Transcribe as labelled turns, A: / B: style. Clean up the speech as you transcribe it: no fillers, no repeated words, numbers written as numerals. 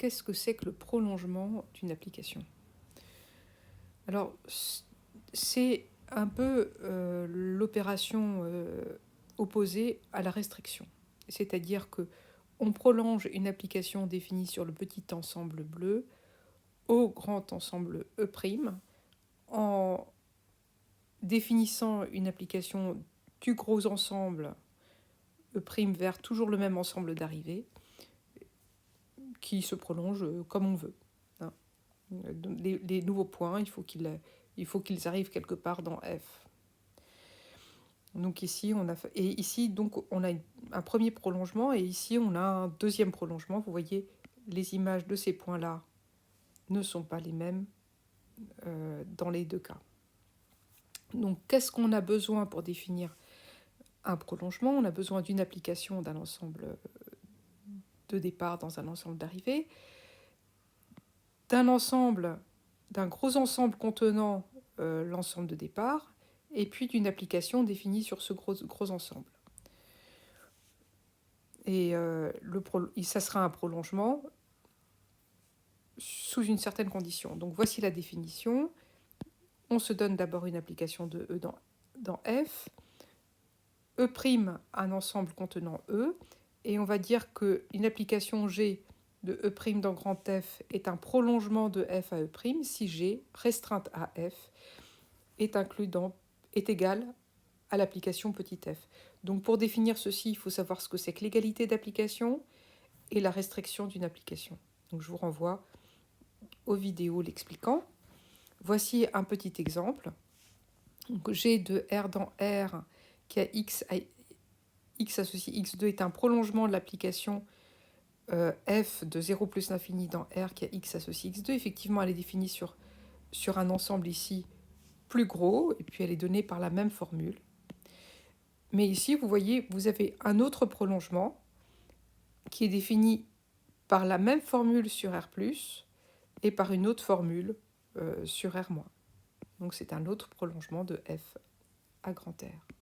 A: qu'est-ce que c'est que le prolongement d'une application? Alors, c'est un peu l'opération opposée à la restriction. C'est-à-dire que on prolonge une application définie sur le petit ensemble bleu au grand ensemble E', en définissant une application du gros ensemble E' vers toujours le même ensemble d'arrivées, qui se prolonge comme on veut. Hein. Les nouveaux points, il faut qu'ils arrivent quelque part dans F. Donc ici, on a un premier prolongement et ici, on a un deuxième prolongement. Vous voyez, les images de ces points-là ne sont pas les mêmes dans les deux cas. Donc, qu'est-ce qu'on a besoin pour définir un prolongement? On a besoin d'une application d'un ensemble de départ dans un ensemble d'arrivée, d'un gros ensemble contenant l'ensemble de départ, et puis d'une application définie sur ce gros ensemble. Et ça sera un prolongement sous une certaine condition. Donc voici la définition. On se donne d'abord une application de E dans F, E', un ensemble contenant E, et on va dire qu'une application G de E' dans grand F est un prolongement de F à E' si G, restreinte à F, est égal à l'application petit f. Donc pour définir ceci, il faut savoir ce que c'est que l'égalité d'application et la restriction d'une application. Donc je vous renvoie aux vidéos l'expliquant. Voici un petit exemple. Donc G de R dans R qui a X associé X2 est un prolongement de l'application F de 0 plus l'infini dans R qui a X associé X2. Effectivement, elle est définie sur un ensemble ici plus gros, et puis elle est donnée par la même formule. Mais ici, vous voyez, vous avez un autre prolongement qui est défini par la même formule sur R+, et par une autre formule sur R-. Donc c'est un autre prolongement de F à grand R.